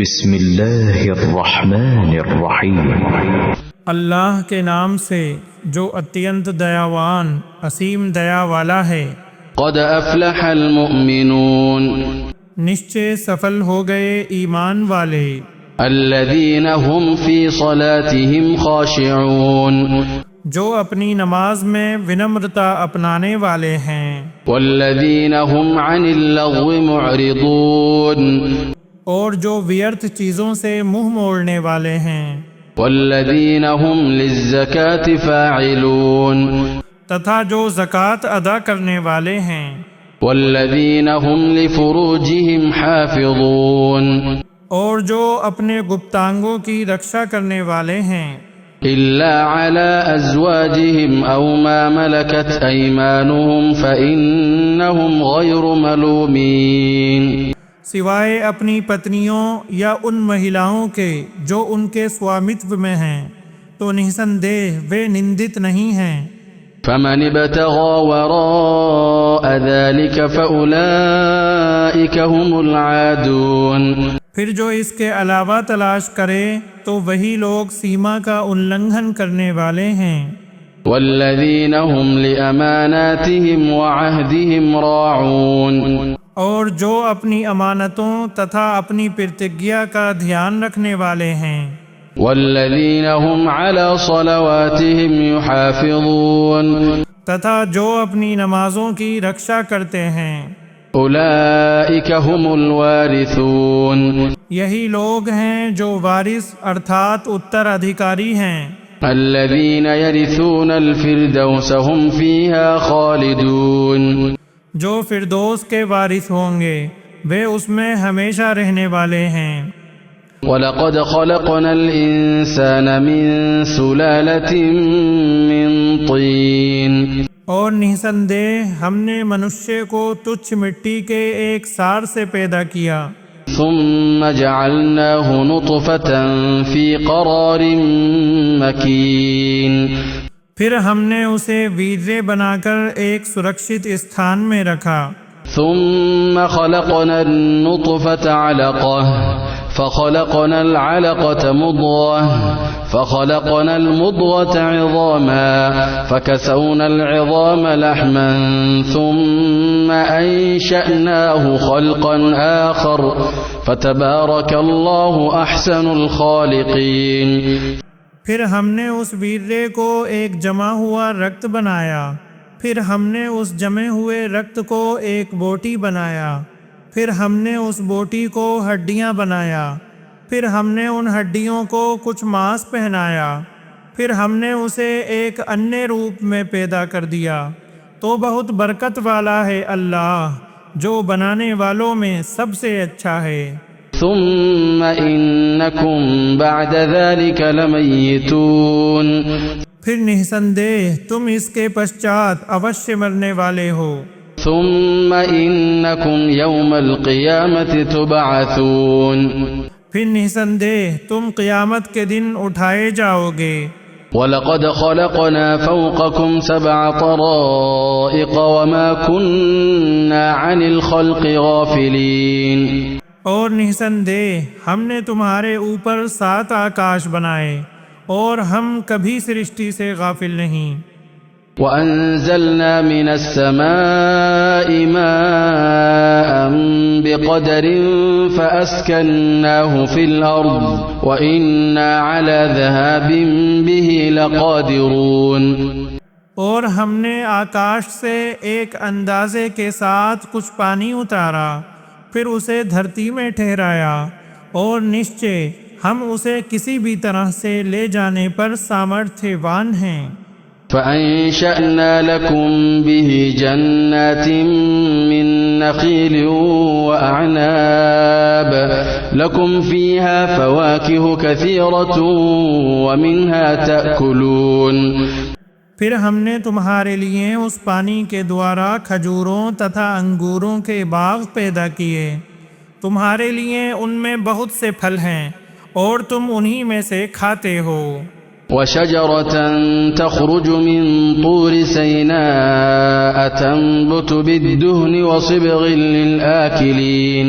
بسم اللہ الرحمن الرحیم۔ اللہ کے نام سے جو اتینت دیاوان اسیم دیا والا ہے۔ قد افلح المؤمنون، نشچے سفل ہو گئے ایمان والے۔ الذین هم فی صلاتهم خاشعون، جو اپنی نماز میں ونمرتا اپنانے والے ہیں۔ والذین هم عن اللغو معرضون، اور جو ویرت چیزوں سے منہ موڑنے والے ہیں۔ والذین هم للزکاة فاعلون، تتھا جو زکوٰۃ ادا کرنے والے ہیں۔ والذین هم لفروجهم حافظون، اور جو اپنے گپتانگوں کی رکشا کرنے والے ہیں۔ إلا على أزواجهم أو ما ملكت أيمانهم فإنهم غير ملومين، سوائے اپنی پتنیوں یا ان مہیلاؤں کے جو ان کے سوامتو میں ہیں تو نسندیہ وہ نندت نہیں ہیں۔ فمن ابتغى وراء ذلك فأولئك هم العادون، پھر جو اس کے علاوہ تلاش کرے تو وہی لوگ سیما کا النگھن کرنے والے ہیں۔ والذین هم لأماناتهم وعهدهم راعون، اور جو اپنی امانتوں تتھا اپنی پرتگیا کا دھیان رکھنے والے ہیں۔ والذین هم على صلواتهم يحافظون، تتھا جو اپنی نمازوں کی رکشا کرتے ہیں۔ اولئک هم الوارثون، یہی لوگ ہیں جو وارث ارتھات اترادھیکاری ہیں۔ الذین یرثون الفردوس هم فیها خالدون، جو فردوس کے وارث ہوں گے وہ اس میں ہمیشہ رہنے والے ہیں۔ وَلَقَدْ خَلَقْنَا الْإِنسَانَ مِن سُلَالَةٍ مِّن طِينٍ، اور نسندیہ ہم نے منشیہ کو تچھ مٹی کے ایک سار سے پیدا کیا۔ ثُمَّ جَعَلْنَاهُ نُطْفَةً فِي قَرَارٍ مَّكِينٍ، پھر ہم نے اسے ویرے بنا کر ایک سرکشت استھان میں رکھا۔ ثُمَّ خَلَقْنَا النُّطْفَةَ عَلَقَةً فخلقنا العلقة مضغة فخلقنا المضغة عظاما فكسونا العظام لحما ثم أنشأناه خلقا آخر فتبارك الله أحسن الخالقين، پھر ہم نے اس ویرے کو ایک جمع ہوا رکت بنایا، پھر ہم نے اس جمے ہوئے رکت کو ایک بوٹی بنایا، پھر ہم نے اس بوٹی کو ہڈیاں بنایا، پھر ہم نے ان ہڈیوں کو کچھ ماس پہنایا، پھر ہم نے اسے ایک اننے روپ میں پیدا کر دیا۔ تو بہت برکت والا ہے اللہ جو بنانے والوں میں سب سے اچھا ہے۔ ثم إنكم بعد ذلك لمیتون، پھر نسندیہ تم اس کے پشچات اوشیہ مرنے والے ہو۔ ثم إنكم يوم القيامة تبعثون، پھر نسندیہ تم قیامت کے دن اٹھائے جاؤ گے۔ وَلَقَدْ خَلَقْنَا فَوْقَكُمْ سَبْعَ طَرَائِقَ وَمَا كُنَّا عَنِ الْخَلْقِ غَافِلِينَ، اور نسندیہ ہم نے تمہارے اوپر 7 آکاش بنائے اور ہم کبھی سرشٹی سے غافل نہیں۔ وَأَنزَلْنَا مِنَ السَّمَاءِ مَاءً بِقَدَرٍ فَأَسْكَنَّاهُ فِي الْأَرْضِ وَإِنَّا عَلَى ذَهَابٍ بِهِ لَقَادِرُونَ، اور ہم نے آکاش سے ایک اندازے کے ساتھ کچھ پانی اتارا، پھر اسے دھرتی میں ٹھہرایا، اور نشچے ہم اسے کسی بھی طرح سے لے جانے پر سامرتھیوان ہیں۔ فَأَنشَأْنَا لَكُم بِهِ جَنَّاتٍ مِّن نَّخِيلٍ وَأَعْنَابٍ لَكُمْ فِيهَا فَوَاكِهُ كَثِيرَةٌ وَمِنْهَا تَأْكُلُونَ، پھر ہم نے تمہارے لیے اس پانی کے دوارا کھجوروں تتھا انگوروں کے باغ پیدا کیے، تمہارے لیے ان میں بہت سے پھل ہیں اور تم انہی میں سے کھاتے ہو۔ وَشَجَرَةً تَخْرُجُ مِن طُورِ سَيْنَاءَ تَنبُتُ بِالدُّهْنِ وَصِبْغٍ لِلْآكِلِينَ،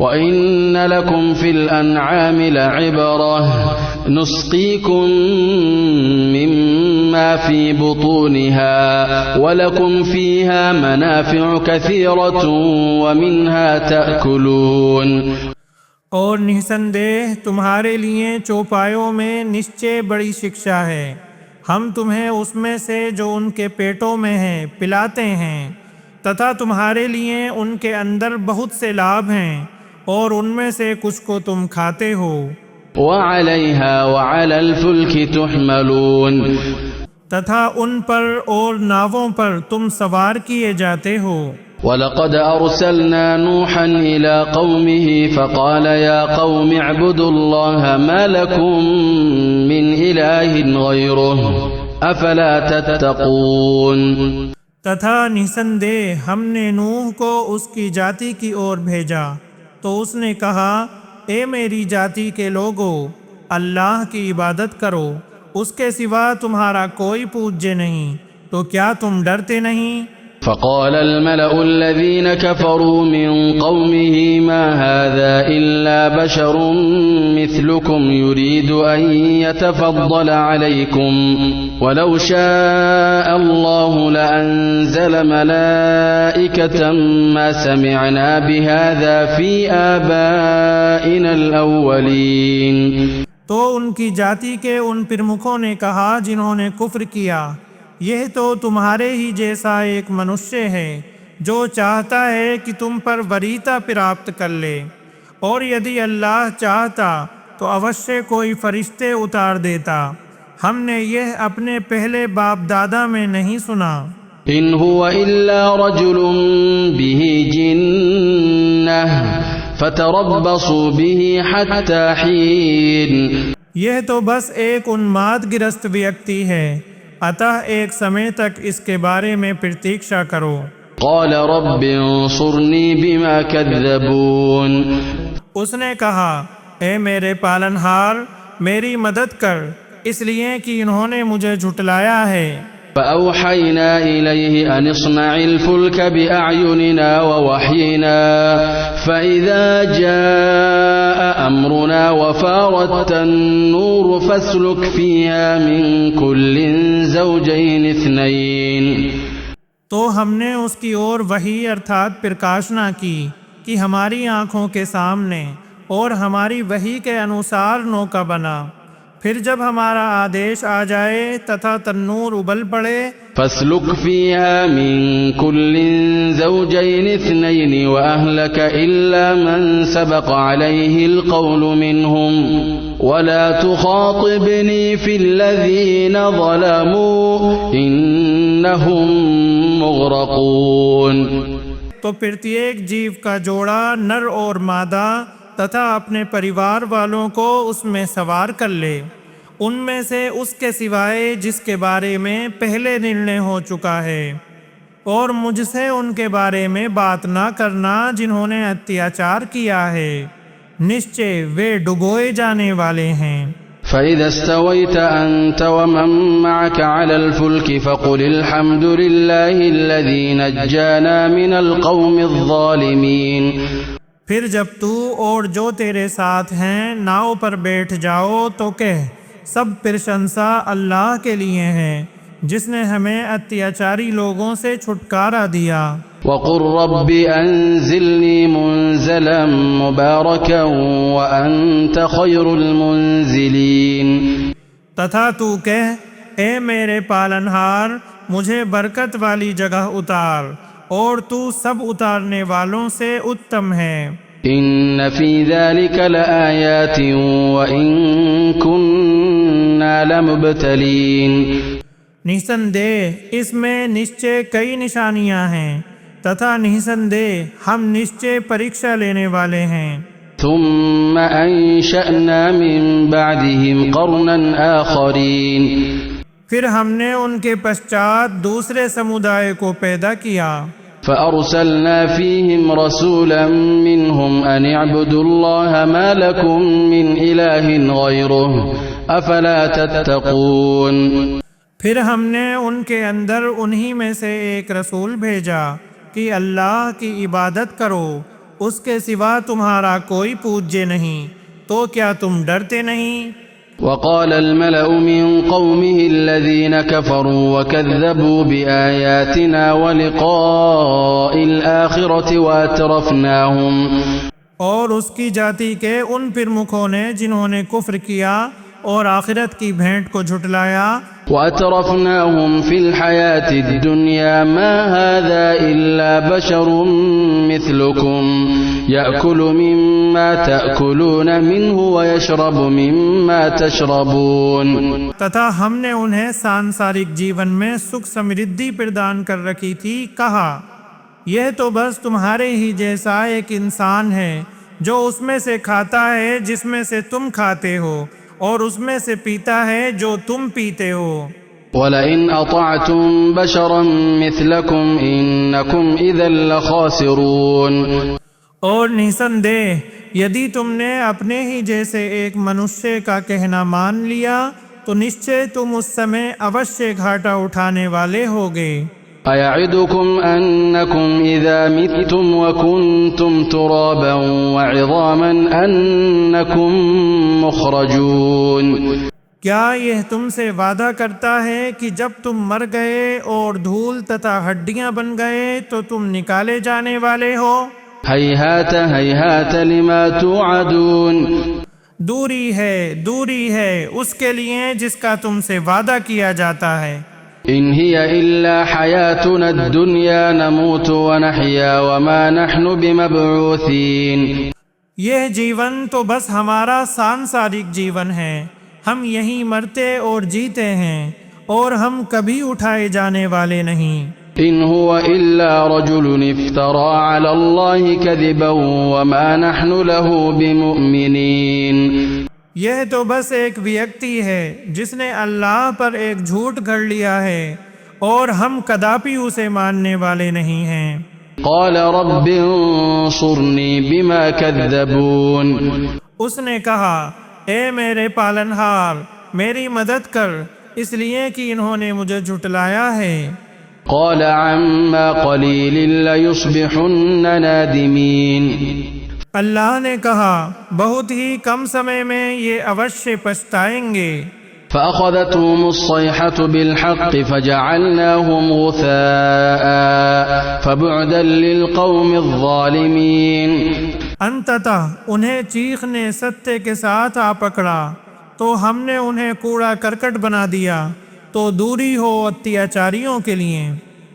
وَإِنَّ لَكُمْ فِي الْأَنْعَامِ لَعِبْرَةً نُسْقِيكُم مِّمَّا فِي بُطُونِهَا وَلَكُمْ فِيهَا مَنَافِعُ كَثِيرَةٌ وَمِنْهَا تَأْكُلُونَ۔ اور نسندیہ تمہارے لیے چوپایوں میں نشچے بڑی شکشا ہے، ہم تمہیں اس میں سے جو ان کے پیٹوں میں ہے پلاتے ہیں، تتھا تمہارے لیے ان کے اندر بہت سے لابھ ہیں، اور ان میں سے کچھ کو تم کھاتے ہو۔ وَعَلَيْهَا وَعَلَى الْفُلْكِ تُحْمَلُونَ، تتھا ان پر اور ناووں پر تم سوار کیے جاتے ہو۔ وَلَقَدْ أَرْسَلْنَا نُوحًا إِلَىٰ قَوْمِهِ فَقَالَ يَا قَوْمِ اعْبُدُوا اللَّهَ مَا لَكُم مِّنْ إِلَٰهٍ غَيْرُهُ أَفَلَا تَتَّقُونَ۔ تتھا نسندیہ ہم نے نوح کو اس کی جاتی کی اور بھیجا تو اس نے کہا، اے میری جاتی کے لوگو، اللہ کی عبادت کرو، اس کے سوا تمہارا کوئی پوجیہ نہیں، تو کیا تم ڈرتے نہیں؟ فقال الملأ الذين كفروا من قومه ما هذا إلا بشر مثلكم يريد أن يتفضل عليكم ولو شاء الله لأنزل ملائكة ما سمعنا بهذا في آبائنا الأولين۔ تو ان کی جاتی کے ان پرمکھوں نے کہا جنہوں نے کفر کیا، یہ تو تمہارے ہی جیسا ایک منشیہ ہے جو چاہتا ہے کہ تم پر وریتا پراپت کر لے، اور یدی اللہ چاہتا تو اوشے کوئی فرشتے اتار دیتا، ہم نے یہ اپنے پہلے باپ دادا میں نہیں سنا۔ ان هو الا رجل به جنہ فتربصوا به حتى حين۔ یہ تو بس ایک انماد گرست ویکتی ہے، اتح ایک سمے تک اس کے بارے میں پرتیکشا کرو۔ قال رب انصرنی بما کذبون۔ اس نے کہا، اے میرے پالنہار میری مدد کر، اس لیے کہ انہوں نے مجھے جھٹلایا ہے۔ فأوحينا إليه أن اصنع الفلك بأعيننا ووحينا فإذا جاء أمرنا وفارت النور فاسلك فيها من كل زوجين اثنين۔ تو ہم نے اس کی اور وحی ارتھات پرکاشنا کی کہ ہماری آنکھوں کے سامنے اور ہماری وحی کے انوسار نوکا بنا، پھر جب ہمارا آدیش آ جائے تتھا تنور ابل پڑے، فَاسْلُكْ فِيهَا مِن كُلٍّ زَوْجَيْنِ اثْنَيْنِ وَأَهْلَكَ إِلَّا مَن سَبَقَ عَلَيْهِ الْقَوْلُ مِنْهُمْ وَلَا تُخَاطِبْنِي فِي الَّذِينَ ظَلَمُوا إِنَّهُمْ مُغْرَقُونَ۔ تو پرتیک جیو کا جوڑا نر اور مادہ تتھا اپنے پریوار والوں کو اس میں سوار کر لے، ان میں سے اس کے سوائے جس کے بارے میں پہلے نرنے ہو چکا ہے، اور مجھ سے ان کے بارے میں بات نہ کرنا جنہوں نے اتیاچار کیا ہے، نشچے وہ ڈبوئے جانے والے ہیں۔ فَإِذَا اسْتَوَيْتَ أَنْتَ وَمَن مَّعَكَ عَلَى الْفُلْكِ فَقُلِ الْحَمْدُ لِلَّهِ الَّذِي نَجَّانَا مِنَ الْقَوْمِ الظَّالِمِينَ۔ پھر جب تو اور جو تیرے ساتھ ہیں ناؤ پر بیٹھ جاؤ تو کہہ، سب پرشنسا اللہ کے لیے ہے جس نے ہمیں اتیاچاری لوگوں سے چھٹکارا دیا۔ وَقُلْ رَبِّ أَنزِلْنِي مُنزَلًا مُبَارَكًا وَأَنْتَ خَيْرُ الْمُنزِلِينَ۔ تتھا تو کہہ، اے میرے پالنہار مجھے برکت والی جگہ اتار، اور تو سب اتارنے والوں سے اتم ہے۔ ان فی ذلک لآیات وإن كنا لمبتلین۔ نسندیہ اس میں نشچے کئی نشانیاں ہیں، تتھا نسندیہ ہم نشچے پریکشا لینے والے ہیں۔ ثم انشأنا من بعدهم قرنا آخرین۔ پھر ہم نے ان کے پشچات دوسرے سمودائے کو پیدا کیا۔ فأرسلنا فيهم رسولا منهم أن اعبدوا الله ما لكم من إله غيره أفلا تتقون۔ پھر ہم نے ان کے اندر انہی میں سے ایک رسول بھیجا کہ اللہ کی عبادت کرو، اس کے سوا تمہارا کوئی پوجیے نہیں، تو کیا تم ڈرتے نہیں؟ وقال الملأ من قومه الذين كفروا وكذبوا بآياتنا ولقاء الآخرة اور اس کی جاتی کے ان پرمکھوں نے جنہوں نے کفر کیا اور آخرت کی بھینٹ کو جھٹلایا، وَأَتْرَفْنَاهُمْ فِي الْحَيَاةِ الدُّنْيَا مَا هَذَا إِلَّا بَشَرٌ مِثْلُكُمْ يَأْكُلُ مِمَّا تَأْكُلُونَ مِنْهُ وَيَشْرَبُ مِمَّا تَشْرَبُونَ۔ تتھا ہم نے انہیں سانسارک جیون میں سکھ سمردھی پردان کر رکھی تھی، کہا یہ تو بس تمہارے ہی جیسا ایک انسان ہے جو اس میں سے کھاتا ہے جس میں سے تم کھاتے ہو، اور اس میں سے پیتا ہے جو تم پیتے ہو۔ وَلَئِنْ أَطَعْتُمْ بَشَرًا مِثْلَكُمْ إِنَّكُمْ إِذًا لَخَاسِرُونَ۔ اور نِسندیہ یدی تم نے اپنے ہی جیسے ایک منشیہ کا کہنا مان لیا تو نشچے تم اس سمے اوشیہ گھاٹا اٹھانے والے ہوگے۔ أَيَعِدُكُمْ أَنَّكُمْ إِذَا مِتُّمْ وَكُنْتُمْ تُرَابًا وَعِظَامًا أَنَّكُمْ مُخْرَجُونَ۔ کیا یہ تم سے وعدہ کرتا ہے کہ جب تم مر گئے اور دھول تتا ہڈیاں بن گئے تو تم نکالے جانے والے ہو؟ ہیہات ہیہات لما توعدون۔ دوری ہے اس کے لیے جس کا تم سے وعدہ کیا جاتا ہے۔ ان هي الا حياتنا الدنيا نموت ونحيا وما نحن بمبعوثين۔ یہ جیون تو بس ہمارا سانسارک جیون ہے، ہم یہیں مرتے اور جیتے ہیں اور ہم کبھی اٹھائے جانے والے نہیں۔ ان هو الا رجل افترى على الله كذبا وما نحن له بمؤمنين۔ یہ تو بس ایک ویکتی ہے جس نے اللہ پر ایک جھوٹ گھڑ لیا ہے اور ہم کداپی اسے ماننے والے نہیں ہیں۔ قال رب انصرنی بما كذبون۔ اس نے کہا اے میرے پالنہار میری مدد کر، اس لیے کہ انہوں نے مجھے جھٹلایا ہے۔ قال عما قلیل لیصبحن نادمین۔ اللہ نے کہا بہت ہی کم سمے میں یہ اوشیہ پچھتائیں گے۔ فأخذتهم الصيحة بالحق فجعلناهم غثاء فبعدا للقوم الظالمين۔ انتتہ انہیں چیخ نے ستے کے ساتھ آ پکڑا تو ہم نے انہیں کوڑا کرکٹ بنا دیا، تو دوری ہو اتیاچاریوں کے لیے۔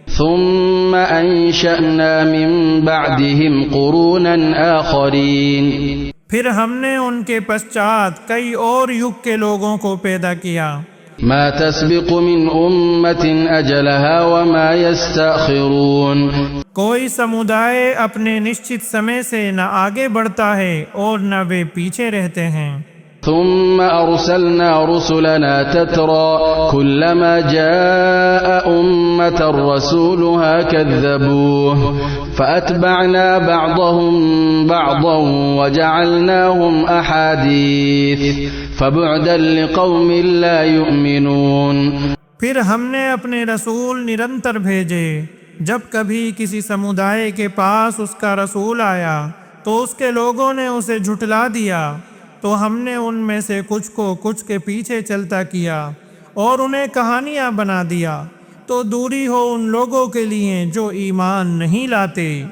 ثم انشأنا من بعدهم قرونا آخرین۔ پھر ہم نے ان کے پశ్చాت کئی اور یگ کے لوگوں کو پیدا کیا۔ ما تسبق من امة اجلها وما يستأخرون۔ کوئی سمودائے اپنے نشچت سمے سے نہ آگے بڑھتا ہے اور نہ وہ پیچھے رہتے ہیں۔ ثم ارسلنا رسلنا تترى كلما جاء امة رسولها كذبوه فاتبعنا بعضهم بعضا وجعلناهم احاديث فبعدا لقوم لا يؤمنون۔ پھر ہم نے اپنے رسول نرنتر بھیجے، جب کبھی کسی سمودائے کے پاس اس کا رسول آیا تو اس کے لوگوں نے اسے جھٹلا دیا، تو ہم نے ان میں سے کچھ کو کچھ کے پیچھے چلتا کیا اور انہیں کہانیاں بنا دیا، تو دوری ہو ان لوگوں کے لیے جو ایمان نہیں لاتے۔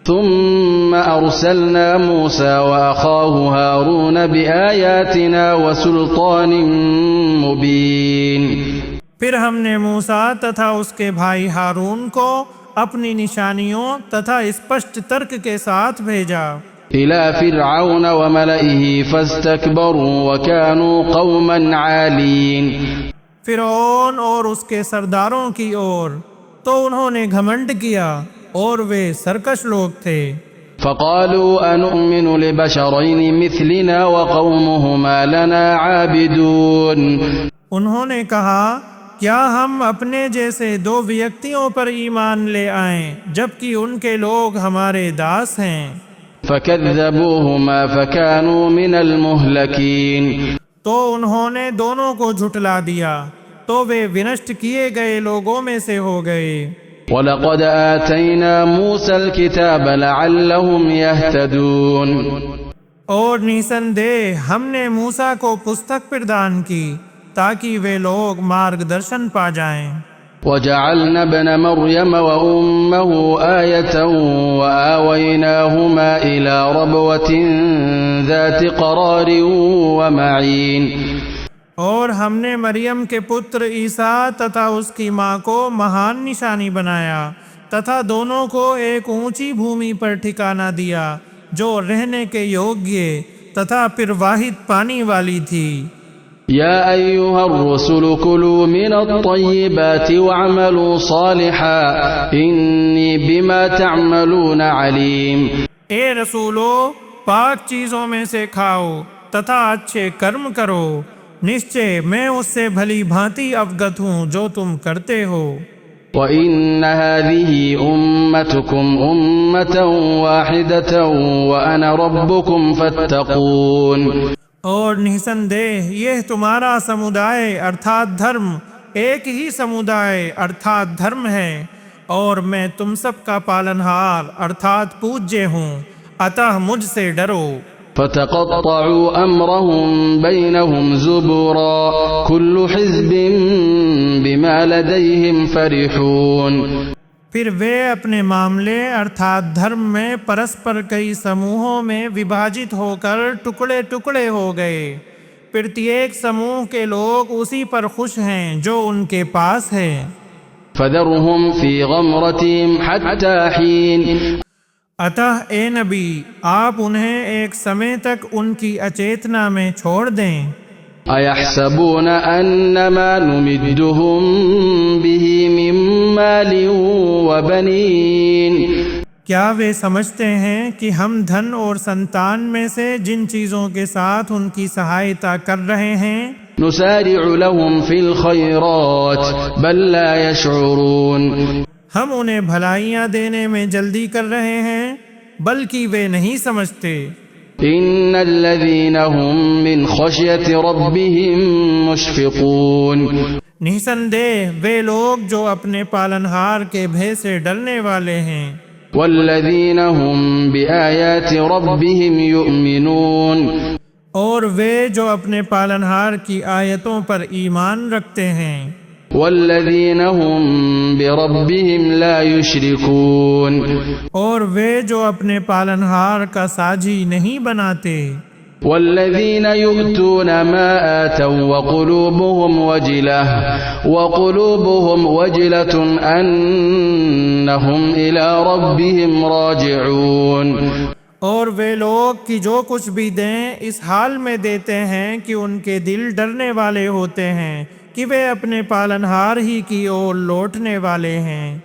ثم ارسلنا موسى واخاه هارون بآياتنا وسلطان مبين۔ پھر ہم نے موسیٰ تتھا اس کے بھائی ہارون کو اپنی نشانیوں تتھا اسپشٹ ترک کے ساتھ بھیجا۔ إلى فرعون وملئه فاستكبروا وكانوا قوما عالين۔ فرعون اور اس کے سرداروں کی اور تو انہوں نے گھمنڈ کیا اور وہ سرکش لوگ تھے۔ فقالوا أنؤمن لبشرين مثلنا وقومهما لنا عابدون۔ انہوں نے کہا کیا ہم اپنے جیسے دو ویکتیوں پر ایمان لے آئیں جبکہ ان کے لوگ ہمارے داس ہیں؟ فكذبوهما فكانوا من المهلكين تو انہوں نے دونوں کو جھٹلا دیا تو وہ ونشٹ کیے گئے لوگوں میں سے ہو گئے۔ وَلَقَدْ آتَيْنَا مُوسَى الْكِتَابَ لَعَلَّهُمْ يَهْتَدُونَ اور نِسندہ ہم نے موسیٰ کو پستک پردان کی تاکہ وہ لوگ مارگ درشن پا جائیں۔ وَجَعَلْنَا ابْنَ مَرْيَمَ وَأُمَّهُ آيَةً وَآوَيْنَاهُمَا إِلَى رَبْوَةٍ ذَاتِ قَرَارٍ وَمَعِينٍ اور ہم نے مریم کے پتر عیسیٰ تتھا اس کی ماں کو مہان نشانی بنایا تتھا دونوں کو ایک اونچی بھومی پر ٹھکانہ دیا جو رہنے کے یوگیہ تتھا پھر واحد پانی والی تھی۔ یا ایھا الرسل کلوا من الطیبات واعملوا صالحا انی بما تعملون علیم۔ اے رسولو، پاک چیزوں میں سے کھاؤ تتھا اچھے کرم کرو، نشچے میں اس سے بھلی بھانتی اوگت ہوں جو تم کرتے ہو۔ وَإِنَّ هَذِهِ أُمَّتُكُمْ أُمَّةً وَاحِدَةً وَأَنَا رَبُّكُمْ فَاتَّقُونِ اور نِسندہ یہ تمہارا سمودائے ارتھات دھرم ایک ہی سمودائے ارتھات دھرم ہے اور میں تم سب کا پالنہار ارتھات پوجیہ ہوں، اتہ مجھ سے ڈرو۔ فَتَقَطَّعُوا أَمْرَهُمْ بَيْنَهُمْ زُبُرًا كُلُّ حِزْبٍ بِمَا لَدَيْهِمْ فَرِحُونَ پھر وہ اپنے معاملے ارتھات دھرم میں پرسپر کئی سموہوں میں وبھاجت ہو کر ٹکڑے ٹکڑے ہو گئے، پرتیک سموہ کے لوگ اسی پر خوش ہیں جو ان کے پاس ہے۔ فَذَرْهُمْ فِي غَمْرَتِهِمْ حَتَّى حِينٍ اتہ اے نبی آپ انہیں ایک سمے تک ان کی اچیتنا میں چھوڑ دیں۔ أَيَحْسَبُونَ أَنَّمَا نُمِدُّهُمْ بِهِ مِن مَّالٍ وَبَنِينَ کیا وہ سمجھتے ہیں کہ ہم دھن اور سنتان میں سے جن چیزوں کے ساتھ ان کی سہایتا کر رہے ہیں نُسَارِعُ لَهُمْ فِي الْخَيْرَاتِ بَل لَّا يَشْعُرُونَ ہم انہیں بھلائیاں دینے میں جلدی کر رہے ہیں بلکہ وہ نہیں سمجھتے۔ إِنَّ الَّذِينَ هُم مِّنْ خَشْيَةِ رَبِّهِم مُّشْفِقُونَ نِسندہ وہ لوگ جو اپنے پالنہار کے بھے سے ڈرنے والے ہیں۔ وَالَّذِينَ هُم بِآيَاتِ رَبِّهِمْ يُؤْمِنُونَ اور وہ جو اپنے پالنہار کی آیتوں پر ایمان رکھتے ہیں۔ وَالَّذِينَ هُم بِرَبِّهِمْ لَا يُشْرِكُونَ اور وہ جو اپنے پالنہار کا ساجی نہیں بناتے۔ وَالَّذِينَ يُؤْتُونَ مَا آتَوا وَقُلُوبُهُمْ وَجِلَةٌ أَنَّهُمْ إِلَى رَبِّهِمْ رَاجِعُونَ اور وہ لوگ کہ جو کچھ بھی دیں اس حال میں دیتے ہیں کہ ان کے دل ڈرنے والے ہوتے ہیں کہ وہ اپنے پالنہار ہی کی اور لوٹنے والے ہیں۔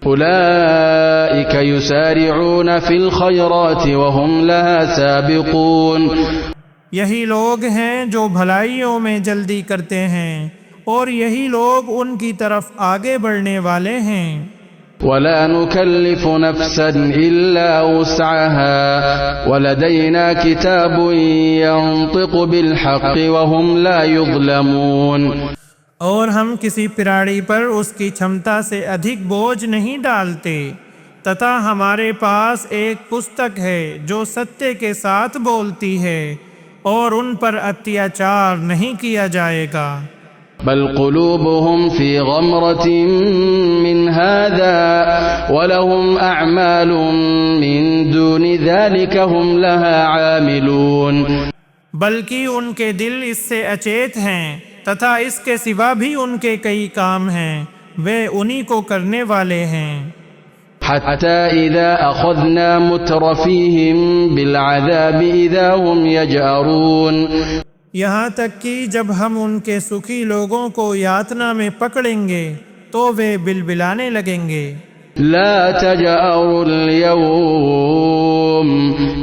أُولَئِكَ يُسَارِعُونَ فِي الْخَيْرَاتِ وَهُمْ لَهَا سَابِقُونَ یہی لوگ ہیں جو بھلائیوں میں جلدی کرتے ہیں اور یہی لوگ ان کی طرف آگے بڑھنے والے ہیں۔ وَلَا نُكَلِّفُ نَفْسًا إِلَّا وُسْعَهَا وَلَدَيْنَا كِتَابٌ يَنطِقُ بِالْحَقِّ وَهُمْ لَا يُظْلَمُونَ اور ہم کسی پراڑی پر اس کی چھمتا سے ادھک بوجھ نہیں ڈالتے تتھا ہمارے پاس ایک پستک ہے جو ستیہ کے ساتھ بولتی ہے اور ان پر اتیاچار نہیں کیا جائے گا۔ بل قلوبهم في غمرة من هذا ولهم أعمال من دون ذلك هم لها عاملون بلکہ ان کے دل اس سے اچیت ہیں تتھا اس کے سوا بھی ان کے کئی کام ہیں، وہ انہی کو کرنے والے ہیں۔ حتى إذا أخذنا مترفيهم بالعذاب إذا هم يجأرون یہاں تک کہ جب ہم ان کے سکھی لوگوں کو یاتنا میں پکڑیں گے تو وہ بلبلانے لگیں گے۔ لا تجأروا اليوم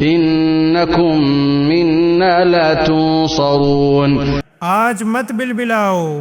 إنكم منا لا تنصرون آج مت بلبلاؤ،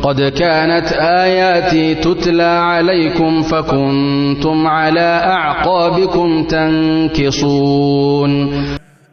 قد كانت آياتي تتلى عليكم فكنتم على أعقابكم تنكصون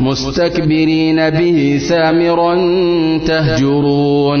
مستكبرين به سامرا تهجرون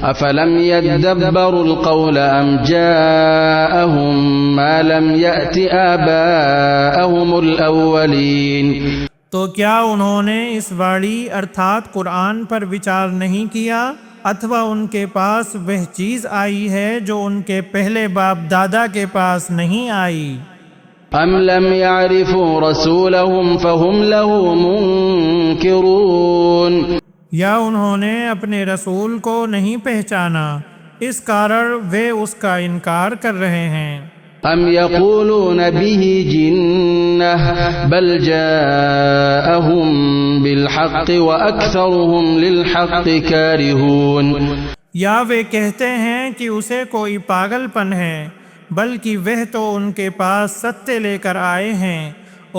أفلم يدبروا القول أم جاءهم ما لم يأت آباءهم الأولين تو کیا انہوں نے اس واڑی ارتھات قرآن پر وچار نہیں کیا اتھوا ان کے پاس وہ چیز آئی ہے جو ان کے پہلے باپ دادا کے پاس نہیں آئی؟ أم لم يعرفوا رسولهم فهم له منكرون یا انہوں نے اپنے رسول کو نہیں پہچانا اس کارن وہ اس کا انکار کر رہے ہیں۔ ام يقولون به جنة بل جاءهم بالحق وأكثرهم للحق كارهون یا وہ کہتے ہیں کہ اسے کوئی پاگل پن ہے بلکہ وہ تو ان کے پاس ستے لے کر آئے ہیں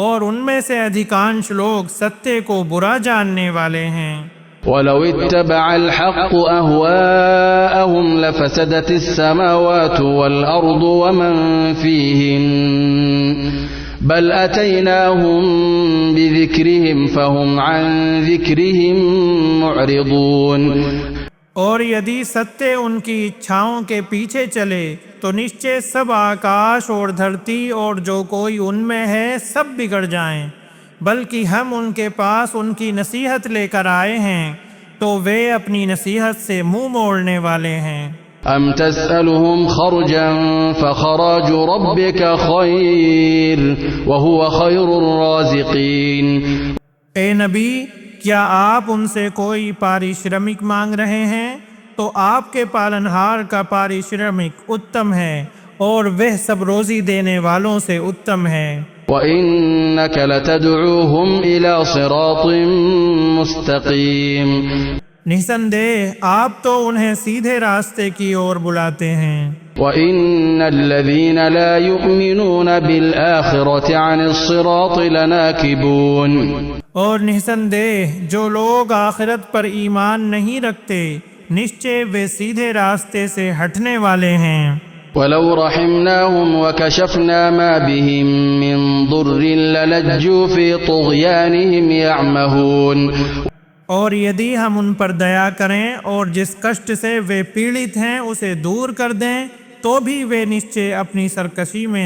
اور ان میں سے ادھیکانش لوگ ستے کو برا جاننے والے ہیں۔ ولو اتبع الحق أهواءهم لفسدت السماوات والأرض ومن فيهن بل أتيناهم بذكرهم فهم عن ذكرهم معرضون اور یدی ستے ان کی اچھاؤں کے پیچھے چلے تو نشچے سب آکاش اور دھرتی اور جو کوئی ان میں ہے سب بگڑ جائیں، بلکہ ہم ان کے پاس ان کی نصیحت لے کر آئے ہیں تو وہ اپنی نصیحت سے منہ موڑنے والے ہیں۔ ام تسألهم خرجا فخراج ربك خير وهو خير الرازقين اے نبی، کیا آپ ان سے کوئی پارشرمک مانگ رہے ہیں تو آپ کے پالنہار کا پارشرمک اتم ہے اور وہ سب روزی دینے والوں سے اتم ہے۔ وَإِنَّكَ لَتَدْعُوهُمْ إِلَى صِرَاطٍ مُسْتَقِيمٍ نسندہ آپ تو انہیں سیدھے راستے کی اور بلاتے ہیں۔ وَإِنَّ الَّذِينَ لَا يُؤْمِنُونَ بِالْآخِرَةِ عَنِ الصِّرَاطِ لَنَاكِبُونَ اور نسندہ جو لوگ آخرت پر ایمان نہیں رکھتے نشچے وہ سیدھے راستے سے ہٹنے والے ہیں۔ وَلَوْ رَحِمْنَاهُمْ وَكَشَفْنَا مَا بِهِمْ مِنْ ضُرٍّ لَلَجُّوا فِي طُغْيَانِهِمْ يَعْمَهُونَ اور یدی ہم ان پر دیا کریں اور جس کشٹ سے وہ پیڑت ہیں اسے دور کر دیں تو بھی وہ نشچے اپنی سرکشی میں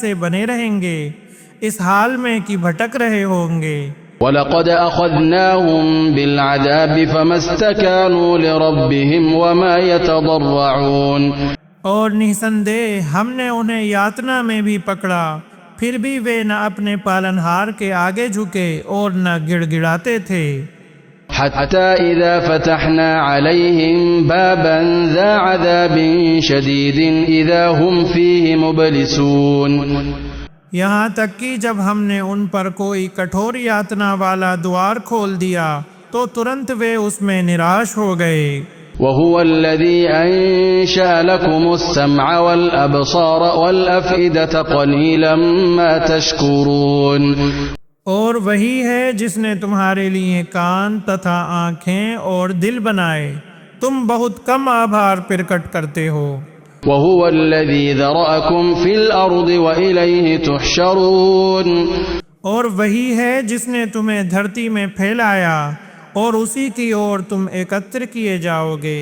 سے بنے رہیں گے، اس حال میں کہ بھٹک رہے ہوں گے۔ وَلَقَدْ أَخَذْنَاهُمْ بِالْعَذَابِ فَمَا اسْتَكَانُوا لِرَبِّهِمْ وَمَا يَتَضَرَّعُونَ اور نسندہ ہم نے انہیں یاتنا میں بھی پکڑا پھر بھی وہ نہ اپنے پالنہار کے آگے جھکے اور نہ گڑ گڑاتے تھے۔ حَتَّى إِذَا فَتَحْنَا عَلَيْهِمْ بَابًا ذَا عَذَابٍ شَدِيدٍ إِذَا هُمْ فِيهِ مُبْلِسُونَ یہاں تک کہ جب ہم نے ان پر کوئی کٹھور یاتنا والا دوار کھول دیا تو ترنت وہ اس میں نراش ہو گئے۔ وَهُوَ الَّذِي أَنشَأَ لَكُمُ السَّمْعَ وَالْأَبْصَارَ وَالْأَفْئِدَةَ قَلِيلًا مَا تَشْكُرُونَ اور وہی ہے جس نے تمہارے لیے کان تتھا آنکھیں اور دل بنائے، تم بہت کم آبھار پرکٹ کرتے ہو۔ وَهُوَ الَّذِي ذَرَأَكُمْ فِي الْأَرْضِ وَإِلَيْهِ تُحْشَرُونَ اور وہی ہے جس نے تمہیں دھرتی میں پھیلایا اور اسی کی اور تم اکتر کیے جاؤ گے۔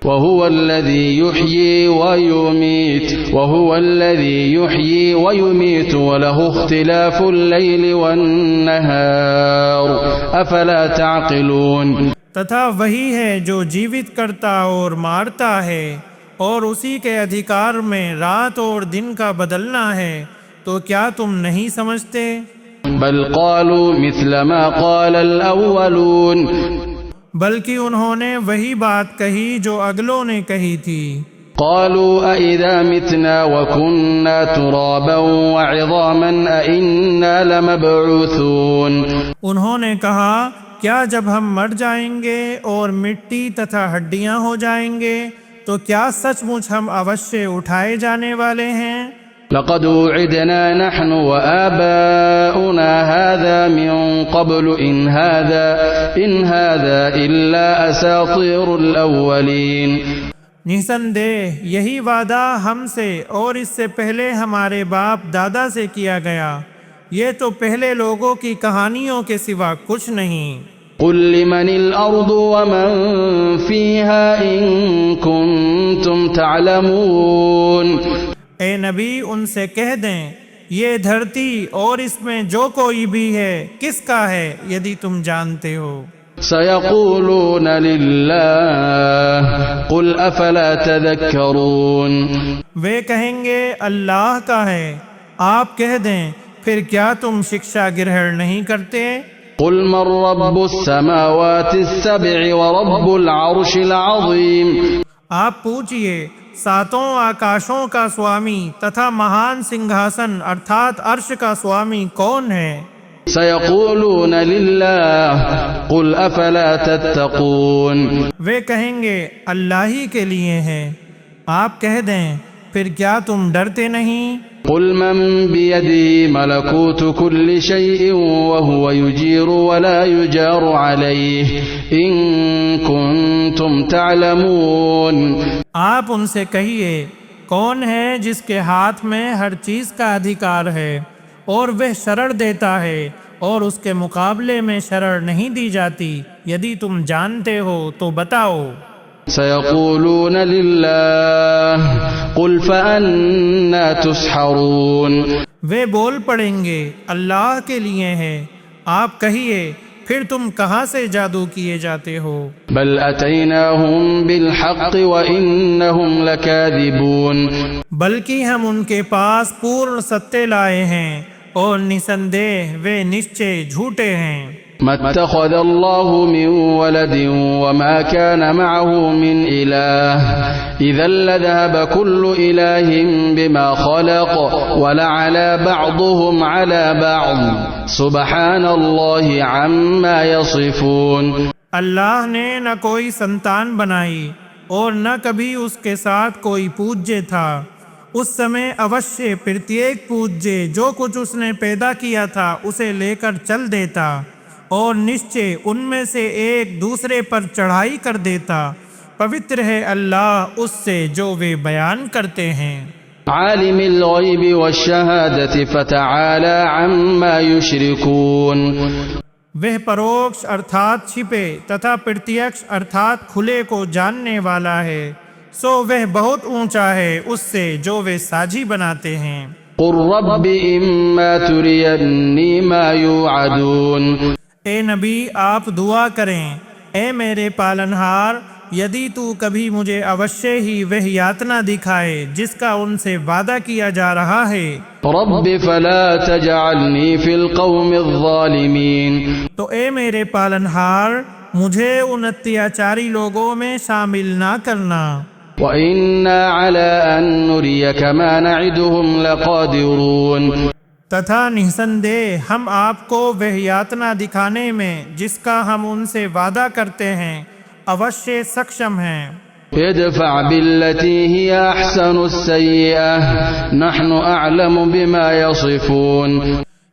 وَهُوَ الَّذِي يُحْيِي وَيُمِيتُ وَلَهُ اخْتِلَافُ اللَّيْلِ وَالنَّهَارِ أَفَلَا تَعْقِلُونَ تتھا وہی ہے جو جیوت کرتا اور مارتا ہے اور اسی کے ادھیکار میں رات اور دن کا بدلنا ہے، تو کیا تم نہیں سمجھتے؟ بل قالوا مثل ما قال الأولون بلکہ انہوں نے وہی بات کہی جو اگلوں نے کہی تھی۔ قالوا أَإِذَا مِتْنَا وَكُنَّا تُرَابًا وَعِظَامًا أَإِنَّا لَمَبْعُوثُونَ انہوں نے کہا کیا جب ہم مر جائیں گے اور مٹی تتھا ہڈیاں ہو جائیں گے تو کیا سچ مچ ہم اوشیہ اٹھائے جانے والے ہیں؟ لقد وعدنا نحن وآباؤنا هذا من قبل إن هذا إلا أساطير الأولين۔ نسندہ یہی وعدہ ہم سے اور اس سے پہلے ہمارے باپ دادا سے کیا گیا، یہ تو پہلے لوگوں کی کہانیوں کے سوا کچھ نہیں۔ قل لمن الأرض ومن فيها إن كنتم تعلمون۔ اے نبی ان سے کہہ دیں یہ دھرتی اور اس میں جو کوئی بھی ہے کس کا ہے یدی تم جانتے ہو۔ سيقولون لله قل أفلا تذكرون۔ وہ کہیں گے اللہ کا ہے، آپ کہہ دیں پھر کیا تم شکشا گرہن نہیں کرتے؟ قل من رب السماوات السبع ورب العرش العظیم۔ آپ پوچھئے ساتوں آکاشوں کا سوامی تتھا مہان سنگھاسن ارتھات عرش کا سوامی کون ہے؟ سيقولون لله قل أفلا تتقون۔ وہ کہیں گے اللہ ہی کے لیے ہے، آپ کہہ دیں پھر کیا تم ڈرتے نہیں؟ قل من بيده ملكوت كل شيء وهو يجير ولا يجار عليه إن كنتم تعلمون۔ آپ ان سے کہیے کون ہے جس کے ہاتھ میں ہر چیز کا ادھیکار ہے اور وہ شرر دیتا ہے اور اس کے مقابلے میں شرر نہیں دی جاتی، یدی تم جانتے ہو تو بتاؤ۔ سيقولون لله قل فأنا تسحرون۔ وہ بول پڑیں گے اللہ کے لیے ہے، آپ کہیے پھر تم کہاں سے جادو کیے جاتے ہو؟ بل أتيناهم بالحق وإنهم لكاذبون۔ بلکہ ہم ان کے پاس پورن ستے لائے ہیں اور نسندہ وہ نشچے جھوٹے ہیں۔ ما اتخذ الله من ولد وما كان معه من إله إذا لذهب كل إله بما خلق ولعلى بعضهم على بعض سبحان الله عما يصفون۔ اللہ نے نہ کوئی سنتان بنائی اور نہ کبھی اس کے ساتھ کوئی پوجے تھا، اس سمے اوشیہ پرتیک پوجے جو کچھ اس نے پیدا کیا تھا اسے لے کر چل دیتا اور نشچے ان میں سے ایک دوسرے پر چڑھائی کر دیتا، پوتر ہے اللہ اس سے جو وہ بیان کرتے ہیں۔ عالم الغیب والشہادة فتعالى عما يشركون۔ وہ پروکش ارتھات چھپے تتھا پرتیکش ارتھات کھلے کو جاننے والا ہے، سو وہ بہت اونچا ہے اس سے جو وہ ساجی بناتے ہیں۔ قل رب اما ترینی ما یوعدون۔ اے نبی آپ دعا کریں اے میرے پالنہار یدی تو کبھی مجھے اوشیہ ہی وہ یاتنا دکھائے جس کا ان سے وعدہ کیا جا رہا ہے۔ رب فلا تجعلنی فی القوم الظالمین۔ تو اے میرے پالنہار مجھے ان اتیاچاری لوگوں میں شامل نہ کرنا۔ وَإِنَّا عَلَىٰ أَن نُّرِيَكَ مَا نَعِدُهُمْ لَقَادِرُونَ۔ تتھا نسندہ ہم آپ کو وہ یاتنا دکھانے میں جس کا ہم ان سے وعدہ کرتے ہیں اوشیہ سکشم ہیں۔ ادفع بالتي هي أحسن السيئة نحن أعلم بما يصفون۔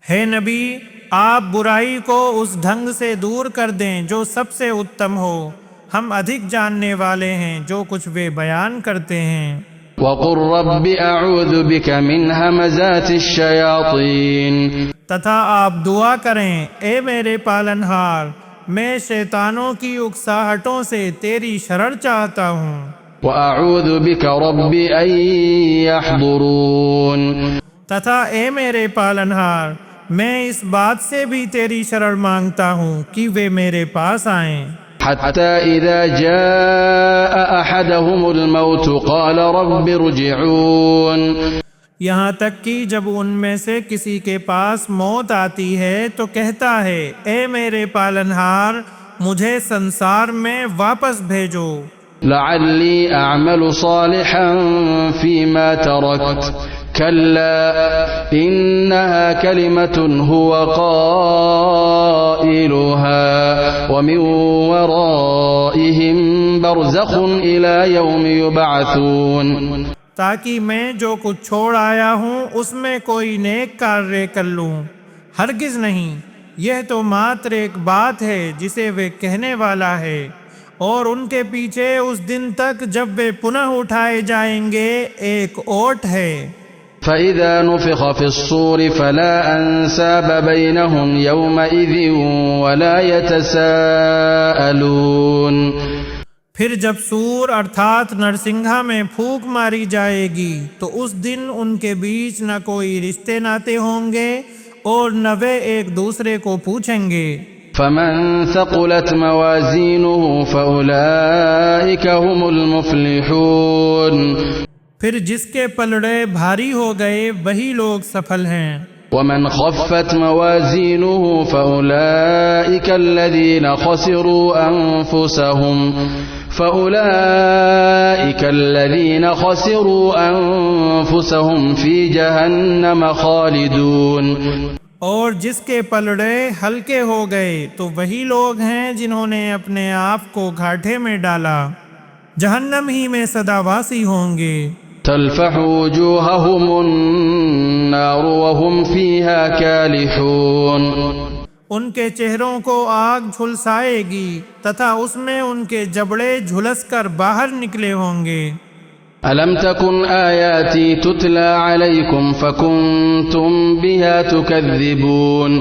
ہے نبی آپ برائی کو اس ڈھنگ سے دور کر دیں جو سب سے اتم ہو، ہم ادھک جاننے والے ہیں جو کچھ وہ بیان کرتے ہیں۔ وقل رب أعوذ بك من همزات الشياطين۔ تتھا آپ دعا کریں اے میرے پالنہار میں شیطانوں کی اکساہٹوں سے تیری شرر چاہتا ہوں۔ وأعوذ بك رب أن يحضرون۔ تتھا اے میرے پالنہار میں اس بات سے بھی تیری شرر مانگتا ہوں کہ وہ میرے پاس آئیں۔ حتى إذا جاء أحدهم الموت قال رب ارجعون۔ یہاں تک کہ جب ان میں سے کسی کے پاس موت آتی ہے تو کہتا ہے اے میرے پالنہار مجھے سنسار میں واپس بھیجو۔ لعلی اعمل صالحا فيما تركت كلا إنها كلمة هو قائلها ومن ورائهم برزخ إلى يوم يبعثون تاکہ میں جو کچھ چھوڑ آیا ہوں اس میں کوئی نیک کاریہ کر لوں، ہرگز نہیں، یہ تو ماتر ایک بات ہے جسے وہ کہنے والا ہے، اور ان کے پیچھے اس دن تک جب وہ پنہ اٹھائے جائیں گے ایک اوٹ ہے۔ فإذا نفخ في الصور فلا أنساب بينهم يومئذ ولا يتساءلون۔ پھر جب سور ارتھات نرسنگھا میں پھونک ماری جائے گی تو اس دن ان کے بیچ نہ کوئی رشتے ناتے ہوں گے اور نہ وہ ایک دوسرے کو پوچھیں گے۔ فمن ثقلت موازينه فأولئك هم المفلحون۔ پھر جس کے پلڑے بھاری ہو گئے وہی لوگ سفل ہیں۔ ومن خفت موازينه فأولئك الذين خسروا أنفسهم في جهنم خالدون۔ اور جس کے پلڑے ہلکے ہو گئے تو وہی لوگ ہیں جنہوں نے اپنے آپ کو گھاٹے میں ڈالا، جہنم ہی میں سدا واسی ہوں گے۔ تلفح وجوههم النار وهم فيها كالحون۔ ان کے چہروں کو آگ جھلسائے گی تتھا اس میں ان کے جبڑے جھلس کر باہر نکلے ہوں گے۔ ألم تكن آياتي تتلى عليكم فكنتم بها تكذبون۔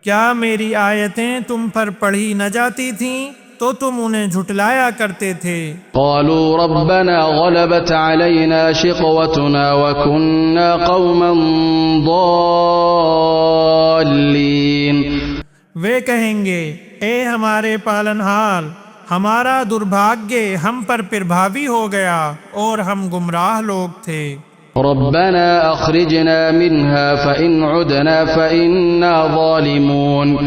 کیا میری آیتیں تم پر پڑھی نہ جاتی تھیں تو تم انہیں جھٹلایا کرتے تھے۔ قالوا ربنا غلبت علينا شقوتنا وكنا قوما ضالين۔ وہ کہیں گے اے ہمارے پالنہار، ہمارا دربھاگیہ ہم پر پربھاوی ہو گیا اور ہم گمراہ لوگ تھے۔ ربنا اخرجنا منها فإن عدنا فإنا ظالمون۔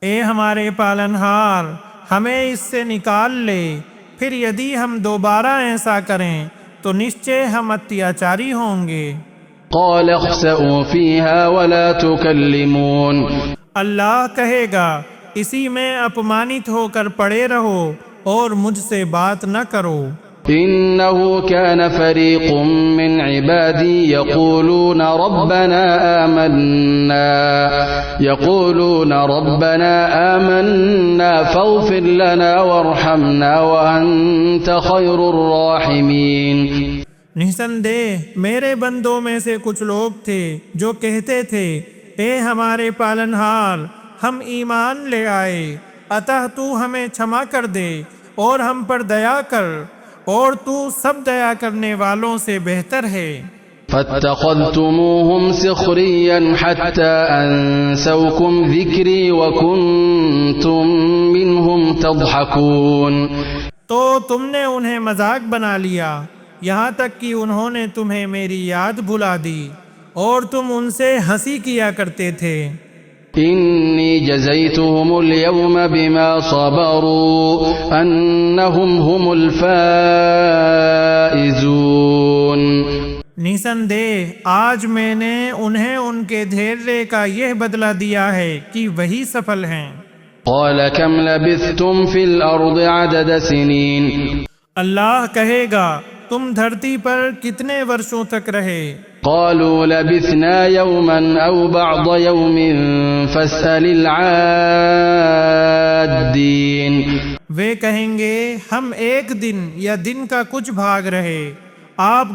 اے ہمارے پالنہار، ہمیں اس سے نکال لے، پھر یدی ہم دوبارہ ایسا کریں تو نشچے ہم اتیاچاری ہوں گے۔ قال اخسئوا فيها ولا تكلمون۔ اللہ کہے گا اسی میں اپمانت ہو کر پڑے رہو اور مجھ سے بات نہ کرو۔ إنه كان فريق من عبادي يقولون ربنا آمنا فاغفر لنا وارحمنا وأنت خير الراحمين۔ نسندہ میرے بندوں میں سے کچھ لوگ تھے جو کہتے تھے اے ہمارے پالنہار، ہم ایمان لے آئے، اتہ تو ہمیں چھما کر دے اور ہم پر دیا کر، اور تو سب دیا کرنے والوں سے بہتر ہے۔ فاتخذتموهم سخريا حتى أنسوكم ذكري وكنتم منهم تضحكون۔ تو تم نے انہیں مذاق بنا لیا یہاں تک کہ انہوں نے تمہیں میری یاد بھلا دی اور تم ان سے ہنسی کیا کرتے تھے۔ إني جزيتهم اليوم بما صبروا أنهم هم الفائزون۔ نسندہ آج میں نے انہیں ان کے دھیرے کا یہ بدلہ دیا ہے کہ وہی سفل ہیں۔ قال كم لبثتم في الأرض عدد سنين۔ اللہ کہے گا تم دھرتی پر کتنے ورشوں تک رہے؟ قالوا لبثنا يوما أو بعض يوم فاسأل العادين۔ وہ کہیں گے ہم ایک دن یا دن کا کچھ بھاگ رہے، آپ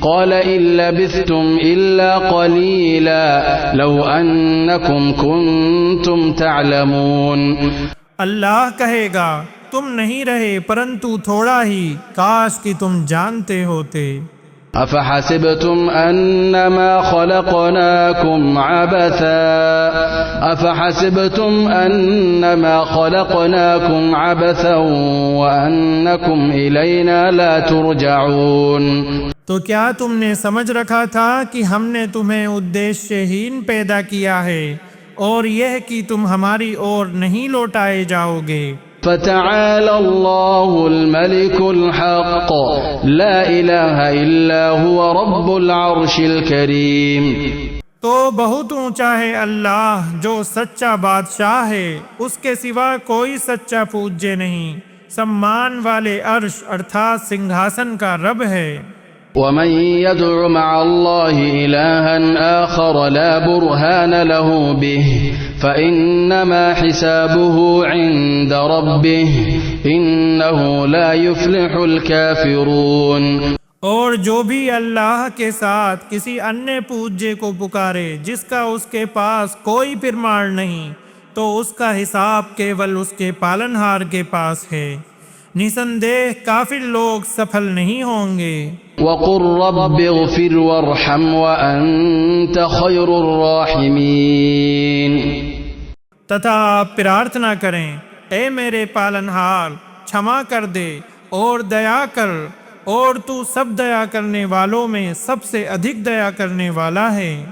قال إن لبثتم إلا قليلا لو أنكم كنتم تعلمون۔ اللہ کہے گا تم نہیں رہے پرنتو تھوڑا ہی، کاش کہ تم جانتے ہوتے۔ أفحسبتم أنما خلقناكم عبثا وأنكم إلينا لا ترجعون۔ تو کیا تم نے سمجھ رکھا تھا کہ ہم نے تمہیں ادیشیہ ہین پیدا کیا ہے اور یہ کہ تم ہماری اور نہیں لوٹائے جاؤ گے؟ فتعالى الله الملك الحق لا إله إلا هو رب العرش الكريم۔ تو بہت اونچا ہے اللہ جو سچا بادشاہ ہے، اس کے سوا کوئی سچا پوجیہ نہیں، سمان والے عرش ارتھات سنگھاسن کا رب ہے۔ ومن يدع مع الله إلها آخر لا برهان له به فإنما حسابه عند ربه إنه لا يفلح الكافرون۔ اور جو بھی اللہ کے ساتھ کسی انیہ پوجے کو پکارے جس کا اس کے پاس کوئی پرمان نہیں، تو اس کا حساب کیول اس کے پالنہار کے پاس ہے، نسندیہ کافر لوگ سفل نہیں ہوں گے۔ وقل رب اغفر وارحم وأنت خير الراحمين۔ تتھا آپ پرارتھنا کریں، اے میرے پالنہار چھما کر دے اور دیا کر، اور تو سب دیا کرنے والوں میں سب سے ادھک دیا کرنے والا ہے۔